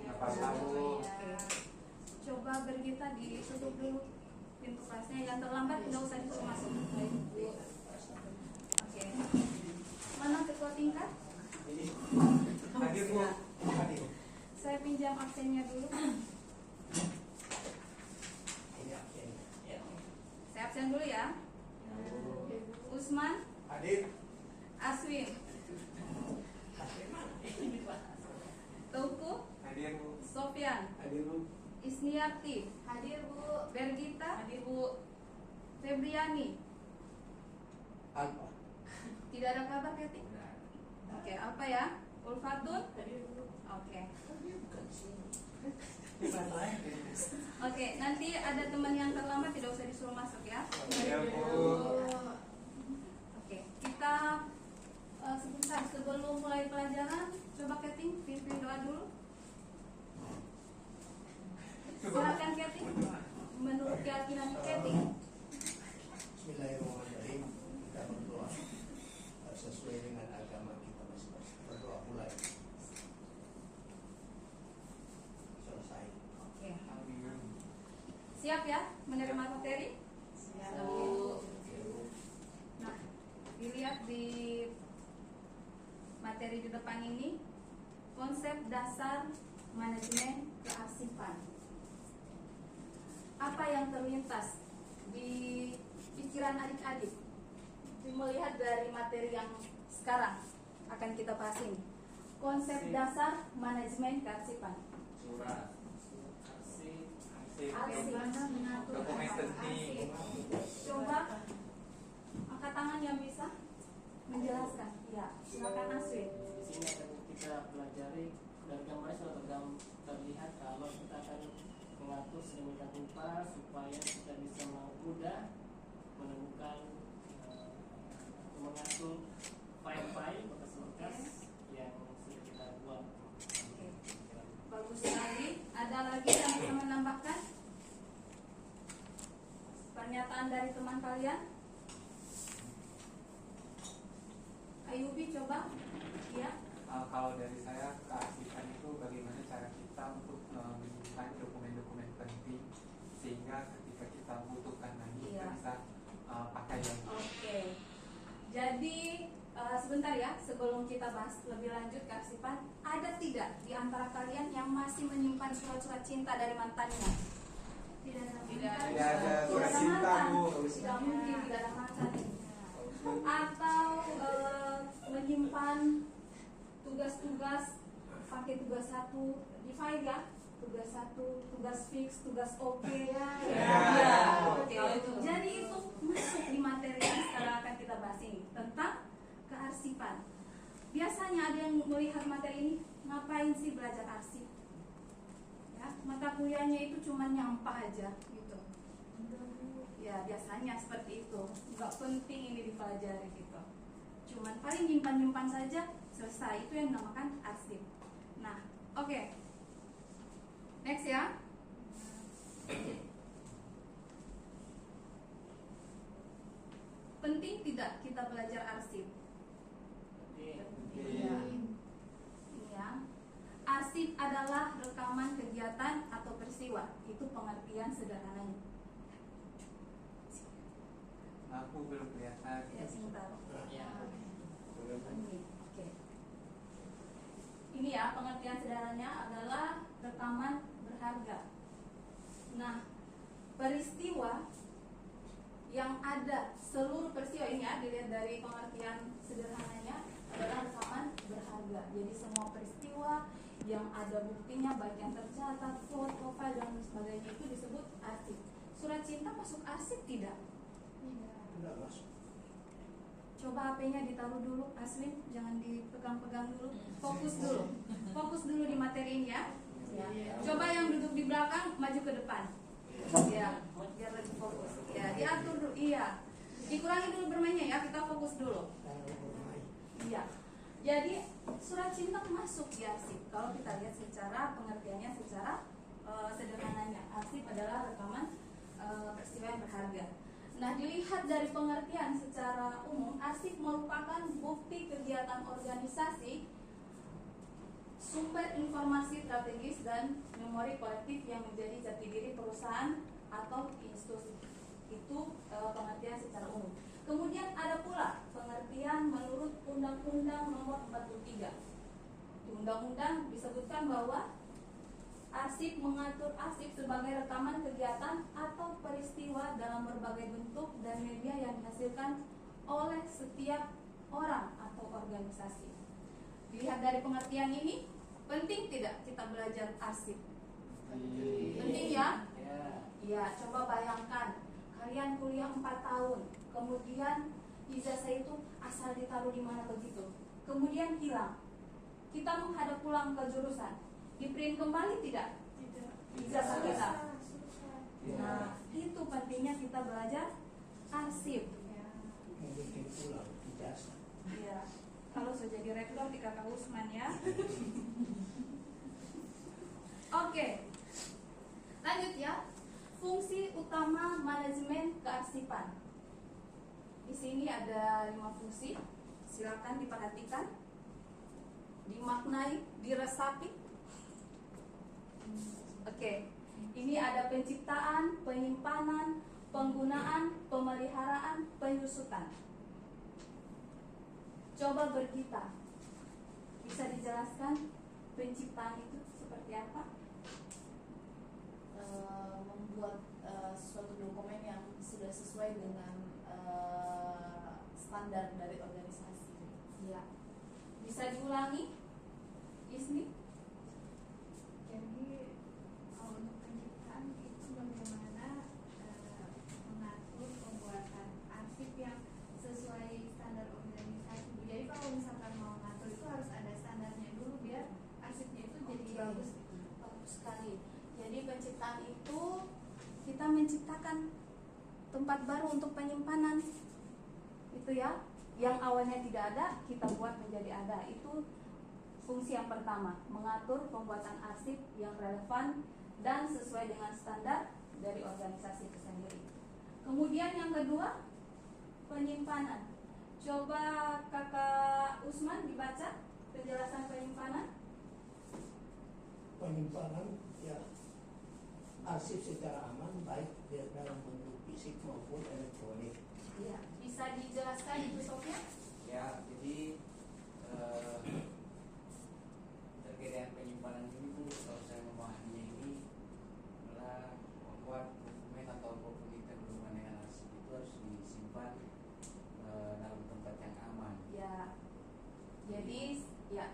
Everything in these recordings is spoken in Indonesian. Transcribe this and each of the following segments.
apa-apa, Bu. Oke. Coba Bergita ditutup dulu pintu kelasnya. Yang terlambat tidak usah disuruh masuk. Baik, Bu. Oke. Mana ketua tingkat? Hadir, Bu. Hadir. Saya pinjam absennya dulu. Saya absen dulu ya. Usman, Hadir. Aswin, Tauku, Hadir, Bu. Sofyan, Hadir, Bu. Isniarti, Hadir Bu. Bergita, hadir Bu. Febriani, Alfa. tidak ada kabar Keti? Oke, apa ya? Ulfatun? Oke. Oke, nanti ada teman yang terlambat tidak usah disuruh masuk ya. Ya, Bu. Oke, kita sebentar sebelum mulai pelajaran, coba Keti pimpin doa dulu. Silakan Keti. Menurut keyakinan Keti. Bismillahirrahmanirrahim. Kita berdoa sesuai dengan agama kita masing-masing. Berdoa mulai. Selesai. Oke. Amin. Siap ya menerima materi? Satu. Nah, dilihat di materi di depan ini, konsep dasar manajemen kearsipan. Apa yang terlintas di pikiran adik-adik melihat dari materi yang sekarang akan kita bahas ini? Konsep dasar manajemen kearsipan. Surat. Bagaimana mengatur Dokumen penting. Coba angkat tangan yang bisa menjelaskan. Ya, silakan Aswin. Di sini akan kita pelajari dari gambarnya sudah terlihat kalau kita akan mengatur sedemikian rupa supaya kita bisa mudah menemukan mengatur file-file bekas-bekas yang sudah kita buat. Oke. Bagus sekali. Ada lagi yang bisa menambahkan pernyataan dari teman kalian? Ayubi coba. Ya. Kalau dari saya, kearsipan itu bagaimana cara kita untuk menyimpan dokumen-dokumen penting sehingga ketika kita butuhkan lagi kita Iya. bisa pakai lagi. Oke. Jadi sebentar ya, sebelum kita bahas lebih lanjut kearsipan, ada tidak di antara kalian yang masih menyimpan surat-surat cinta dari mantannya? Tidak ada. Tidak ada surat cinta, mantan. Bu. Tidak mungkin tidak ada mantan. Atau menyimpan tugas-tugas pakai tugas satu di file ya, tugas satu, tugas fix, tugas oke ya. Oke. Jadi itu masuk di materi yang sekarang akan kita bahas ini tentang kearsipan. Biasanya ada yang melihat materi ini, ngapain sih belajar arsip? Ya, mata kuliahnya itu cuma nyampah aja gitu. Ya biasanya seperti itu, nggak penting ini dipelajari gitu. Cuman paling nyimpan-nyimpan saja, selesai. Itu yang dinamakan arsip. Nah, oke. Next ya. Penting tidak kita belajar arsip? Iya. Ini ya. Arsip adalah rekaman kegiatan atau peristiwa. Itu pengertian sederhananya. Aku belum kelihatan. Ya, sebentar. Ya. Ini, oke. Ini ya, pengertian sederhananya adalah rekaman berharga. Nah, peristiwa yang ada, seluruh peristiwa ini ya, dilihat dari pengertian sederhananya adalah rekaman berharga. Jadi semua peristiwa yang ada buktinya, baik yang tercatat, foto, file dan sebagainya, itu disebut arsip. Surat cinta masuk arsip tidak? Tidak masuk. Coba HP-nya ditaruh dulu, Aswin, jangan dipegang-pegang dulu. Fokus dulu. Fokus dulu di materi ini ya. Ya. Coba yang duduk di belakang maju ke depan. Ya, biar lebih fokus. Ya, diatur dulu. Iya. Dikurangi dulu bermainnya ya, kita fokus dulu. Iya. Jadi surat cinta masuk di arsip. Kalau kita lihat secara pengertiannya secara sederhananya, arsip adalah rekaman peristiwa yang berharga. Nah, dilihat dari pengertian secara umum, arsip merupakan bukti kegiatan organisasi sumber informasi strategis dan memori kolektif yang menjadi jati diri perusahaan atau institusi. Itu pengertian secara umum. Kemudian ada pula pengertian menurut Undang-Undang Nomor 43. Di Undang-Undang disebutkan bahwa arsip mengatur arsip sebagai rekaman kegiatan atau peristiwa dalam berbagai bentuk dan media yang dihasilkan oleh setiap orang atau organisasi. Dilihat dari pengertian ini, penting tidak kita belajar arsip? Penting ya? Ya, coba bayangkan kalian kuliah 4 tahun, kemudian ijazah itu asal ditaruh di mana begitu, kemudian hilang. Kita menghadap pulang ke jurusan, di print kembali tidak? Ijazah kita. Nah, itu pentingnya kita belajar arsip. Mungkin pulang ijazah. Iya. Kalau sudah jadi rektor di Kakak Usman ya. Oke. Lanjut ya. Fungsi utama manajemen kearsipan. Di sini ada 5 fungsi. Silakan diperhatikan, dimaknai, diresapi. Oke. Ini ada penciptaan, penyimpanan, penggunaan, pemeliharaan, penyusutan. Coba Bergita, bisa dijelaskan penciptaan itu seperti apa? Membuat suatu dokumen yang sudah sesuai dengan standar dari organisasi. Ya. Bisa diulangi, Ismi? Jadi kalau untuk penciptaan itu bagaimana mengatur pembuatan arsip yang sesuai standar organisasi. Jadi kalau misalkan mau ngatur itu harus ada standarnya dulu biar arsipnya itu jadi bagus. Bagus sekali. Jadi penciptaan itu kita menciptakan tempat baru untuk penyimpanan. Itu ya. Yang awalnya tidak ada, kita buat menjadi ada. Itu fungsi yang pertama, mengatur pembuatan arsip yang relevan dan sesuai dengan standar dari organisasi itu sendiri. Kemudian yang kedua, penyimpanan. Coba Kakak Usman dibaca penjelasan penyimpanan. Penyimpanan ya arsip secara aman baik dalam bentuk fisik maupun elektronik. Iya, bisa dijelaskan Ibu Sofia? Ya, jadi terkait dengan penyimpanan ini tuh kalau saya memahaminya ini adalah membuat dokumen atau apapun kita berhubungan dengan arsip itu harus disimpan dalam tempat yang aman. Ya. Jadi ya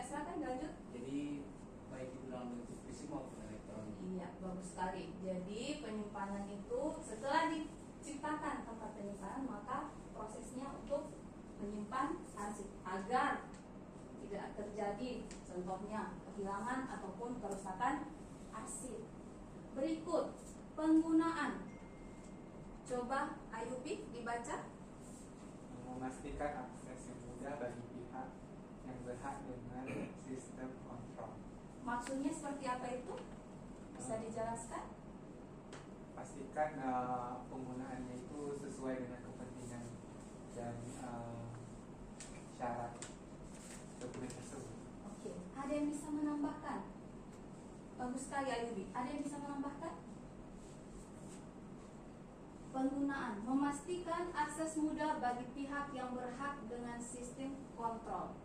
silakan lanjut. Jadi baik itu dalam bentuk fisik maupun elektronik. Iya, bagus sekali. Jadi penyimpanan itu setelah diciptakan tempat penyimpanan, maka prosesnya untuk menyimpan arsip agar tidak terjadi contohnya kehilangan ataupun kerusakan arsip. Berikut penggunaan. Coba Ayubi dibaca. Memastikan akses yang mudah bagi pihak yang berhak dengan sistem kontrol. Maksudnya seperti apa itu? Bisa dijelaskan? Pastikan penggunaannya itu sesuai dengan kepentingan dan syarat dokumen tersebut. Oke, ada yang bisa menambahkan? Bagus sekali Ayubi. Ada yang bisa menambahkan? Penggunaan, memastikan akses mudah bagi pihak yang berhak dengan sistem kontrol.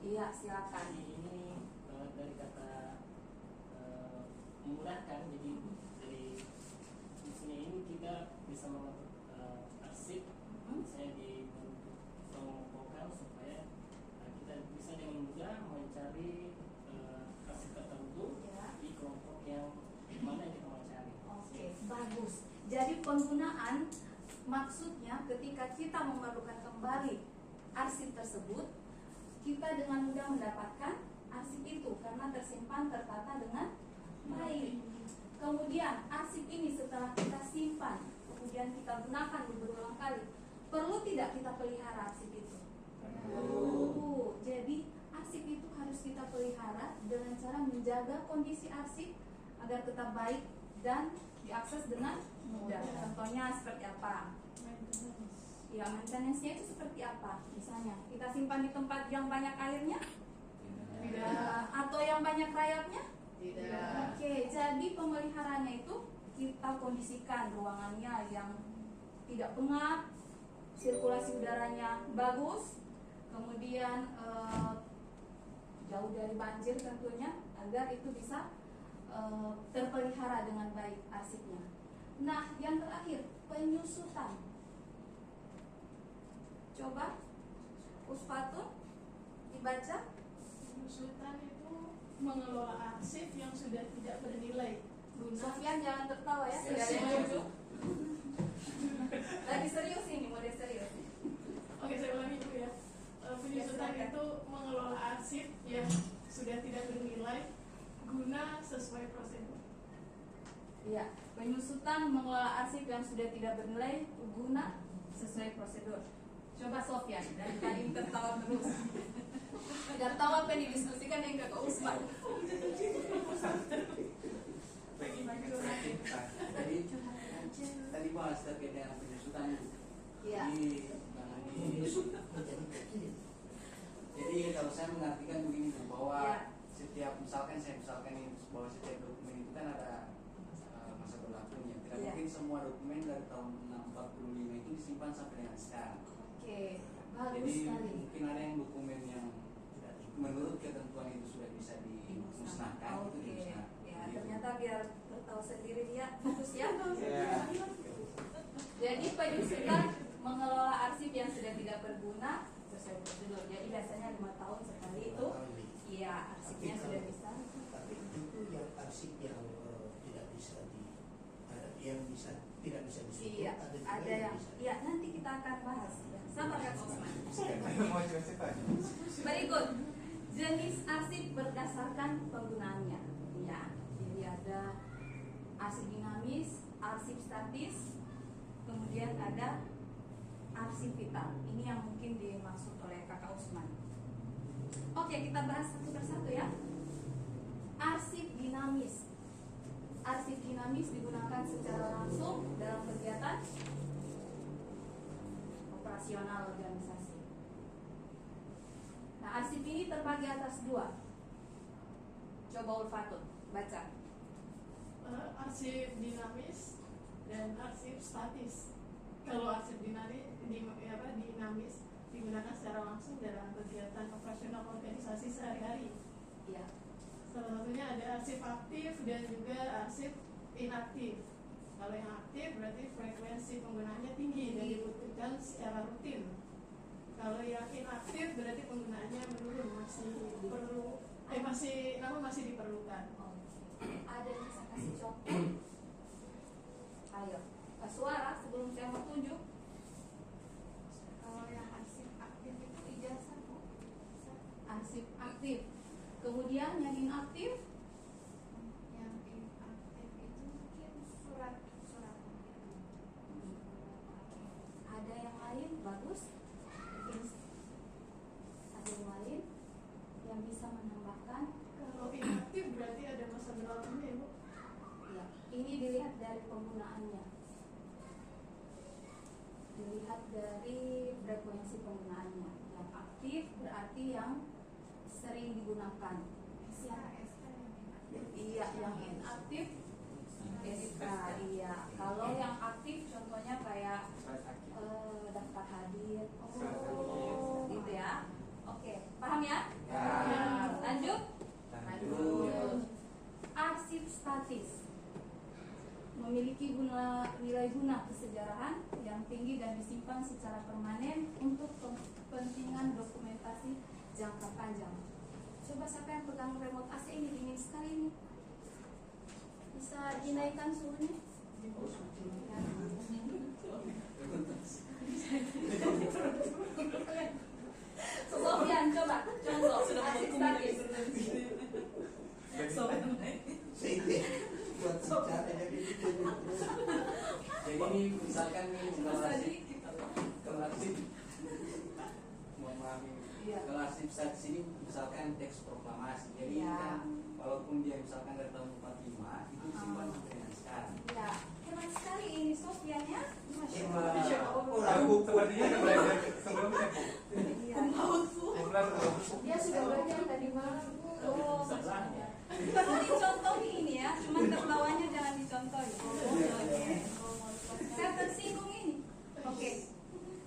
Iya, silakan. Ini dari kata memudahkan, jadi dari fungsinya ini kita bisa mengatur arsip misalnya di bentuk pengelompokan supaya kita bisa dengan mudah mencari arsip tertentu Ya. di kelompok yang mana yang kita mau cari. Oke, bagus. Jadi penggunaan maksudnya ketika kita memerlukan kembali arsip tersebut, kita dengan mudah mendapatkan arsip itu karena tersimpan tertata dengan baik. Kemudian arsip ini setelah kita simpan, kemudian kita gunakan berulang kali, perlu tidak kita pelihara arsip itu? Perlu. Jadi arsip itu harus kita pelihara dengan cara menjaga kondisi arsip agar tetap baik dan diakses dengan mudah. Contohnya seperti apa? Ya, maintenance-nya itu seperti apa? Misalnya kita simpan di tempat yang banyak airnya, Tidak. Atau yang banyak rayapnya? Tidak. Oke, jadi pemeliharaannya itu kita kondisikan ruangannya yang tidak pengap, sirkulasi udaranya bagus, kemudian jauh dari banjir tentunya, agar itu bisa terpelihara dengan baik arsipnya. Nah, yang terakhir penyusutan. Coba Usfatun dibaca. Penyusutan itu mengelola arsip yang sudah tidak bernilai guna. Sofian jangan tertawa ya, tidak ada yang lucu. Lagi serius ini, mode serius. Oke, saya ulangi dulu ya. Penyusutan silakan. itu mengelola arsip yang sudah tidak bernilai guna sesuai prosedur. Iya, penyusutan mengelola arsip yang sudah tidak bernilai guna sesuai prosedur. Coba Sofian, dari tadi tertawa terus. Tidak tahu apa yang didiskusikan yang Kakak Usman. Jadi tadi bahas terkait dengan penyusutan. Iya. Jadi kalau saya mengartikan begini Bu, bahwa Iya. setiap misalkan ini bahwa setiap dokumen itu kan ada masa berlakunya. Tidak Iya. mungkin semua dokumen dari tahun 1945 itu disimpan sampai dengan sekarang. Oke, bagus Jadi sekali. mungkin ada yang dokumen yang menurut ketentuan itu sudah bisa dimusnahkan, itu Oke, dimusnahkan. ya Jadi, ternyata biar tertawa sendiri dia fokus ya. Iya. Jadi penyusutan mengelola arsip yang sudah tidak berguna sesuai prosedur. Jadi biasanya 5 tahun sekali itu, iya arsipnya sudah bisa. Tapi itu yang arsip yang tidak bisa yang tidak bisa disebut. Iya, juga ada yang, bisa. iya nanti kita akan bahas. Sabar Kak Osman. Berikut jenis arsip berdasarkan penggunaannya. Ya, jadi ada arsip dinamis, arsip statis, kemudian ada arsip vital. Ini yang mungkin dimaksud oleh Kakak Usman. Oke, kita bahas satu persatu ya. Arsip dinamis. Arsip dinamis digunakan secara langsung dalam kegiatan operasional organisasi. Nah, arsip ini terbagi atas 2. Coba Ulfatun baca. Arsip dinamis dan arsip statis. Kalau arsip dinamis digunakan secara langsung dalam kegiatan operasional organisasi sehari-hari. Iya. Salah satunya ada arsip aktif dan juga arsip inaktif. Kalau yang aktif berarti frekuensi penggunaannya tinggi dan dibutuhkan secara rutin. Kalau yang inaktif berarti penggunaannya menurun, masih diperlukan. Ada yang bisa kasih contoh? Ayo, suara sebelum saya mau tunjuk. Kalau yang arsip aktif itu ijazah Bu. Arsip aktif. Kemudian yang inaktif, Yang inaktif itu mungkin surat pemberitahuan. ada yang lain bagus. Mungkin ada yang lain yang bisa menambahkan. Kalau inaktif berarti ada masa berlakunya ya Bu. Ya, ini dilihat dari penggunaannya. Dilihat dari frekuensi penggunaannya. Yang aktif berarti yang sering digunakan. SK yang inaktif. Iya, yang inaktif SK. Iya, kalau yang aktif contohnya kayak daftar hadir. Oh, gitu ya. Oke, paham ya? Ya. Lanjut. Lanjut. Arsip statis memiliki nilai guna kesejarahan yang tinggi dan disimpan secara permanen untuk kepentingan dokumentasi jangka panjang. Coba siapa yang pegang remote AC ini, dingin sekali ini. Bisa dinaikkan suhunya? Ya. Sofian, coba contoh arsip statis. Sehingga buat bicara jadi itu. Jadi ini misalkan nih kalau arsip mohon maaf ini. Iya. Kalau arsip statis ini misalkan teks proklamasi. Jadi Iya. kan walaupun dia misalkan dari tahun 45 itu disimpan sampai dengan sekarang. Ya, hebat sekali ini Sofian ya. Masya Hebat. Allah. Aku tadinya udah belajar sebelumnya Bu. Iya. Kebetulan Dia sudah belajar tadi malam. Perlu dicontohi ini ya, cuman terbawahnya jangan dicontohi. Oke. Saya tersinggung ini. Oke.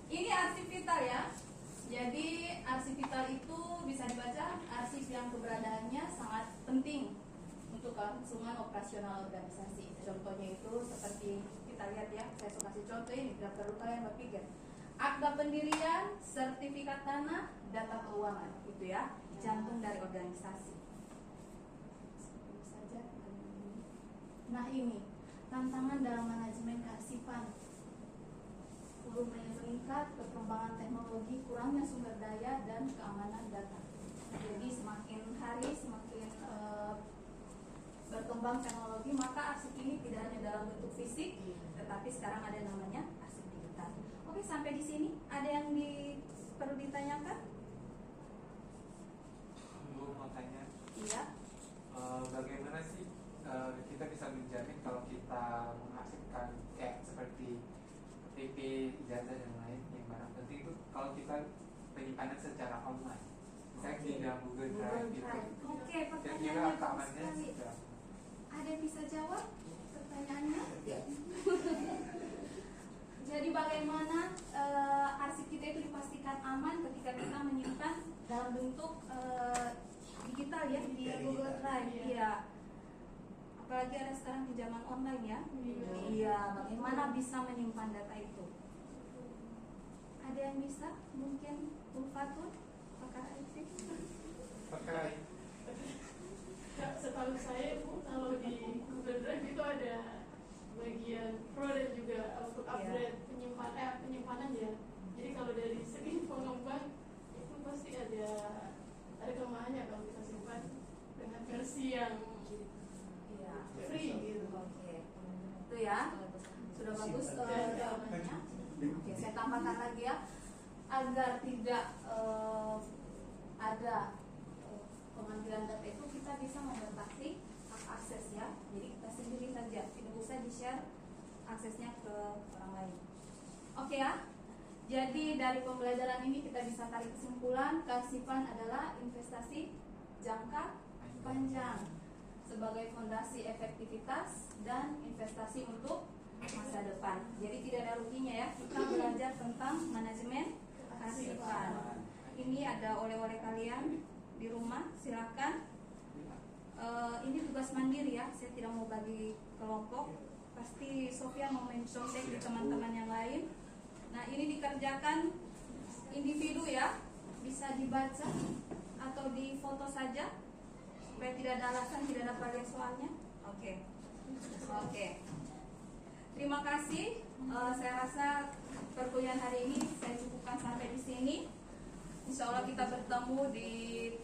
Ini arsip vital ya. Jadi arsip vital itu bisa dibaca arsip yang keberadaannya sangat penting untuk kelangsungan operasional organisasi. Contohnya itu seperti kita lihat ya, saya suka kasih contoh ini, tidak perlu kalian berpikir. Akta pendirian, sertifikat tanah, data keuangan, itu ya, jantung dari organisasi. Seperti saja. Nah ini tantangan dalam manajemen kearsipan. Volumenya meningkat, perkembangan teknologi, kurangnya sumber daya dan keamanan data. Jadi semakin hari semakin berkembang teknologi, maka arsip ini tidak hanya dalam bentuk fisik, tetapi sekarang ada namanya arsip digital. Oke, sampai di sini ada yang perlu ditanyakan? Bu mau tanya, Iya. bagaimana sih kita bisa menjamin kalau kita mengarsipkan kayak seperti PP, ijazah dan lain yang barang penting itu kalau kita penyimpanan secara online, misalnya di dalam Google Drive gitu. Oke, Kira-kira pertanyaannya bagus keamanannya sekali. sudah. Ada yang bisa jawab pertanyaannya? Ya. Jadi bagaimana arsip kita itu dipastikan aman ketika kita menyimpan dalam bentuk digital ya di Google Drive? Iya. Apalagi ada sekarang di zaman online ya. Iya. Bagaimana bisa menyimpan data itu? Ada yang bisa? Mungkin Ulfatun, pakar IT? Pakai Setahu saya Bu, kalau di Google Drive itu ada bagian pro dan juga untuk upgrade penyimpanan ya. Jadi kalau dari segi pengembang itu pasti ada kelemahannya kalau kita simpan dengan versi yang Iya. free gitu. Oke. Itu ya. Sudah bagus jawabannya. Oke, saya tambahkan lagi ya, agar tidak ada pengambilan data itu, kita bisa membatasi hak akses ya. Jadi kita sendiri saja, tidak usah di-share aksesnya ke orang lain. Oke ya. Jadi dari pembelajaran ini kita bisa tarik kesimpulan, kearsipan adalah investasi jangka panjang sebagai fondasi efektivitas dan investasi untuk masa depan. Jadi tidak ada ruginya ya kita belajar tentang manajemen kearsipan. Ini ada oleh-oleh kalian di rumah, silakan. Ini tugas mandiri ya, saya tidak mau bagi kelompok. Pasti Sofia mau mencontek di teman-teman yang lain. Nah ini dikerjakan individu ya, bisa dibaca atau difoto saja supaya tidak ada alasan, tidak ada bagian soalnya. Oke. Terima kasih. Saya rasa perkuliahan hari ini saya cukupkan sampai di sini. Insya Allah kita bertemu di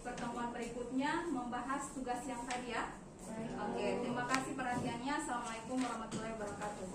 pertemuan berikutnya membahas tugas yang tadi ya. Oke, terima kasih perhatiannya. Assalamualaikum warahmatullahi wabarakatuh.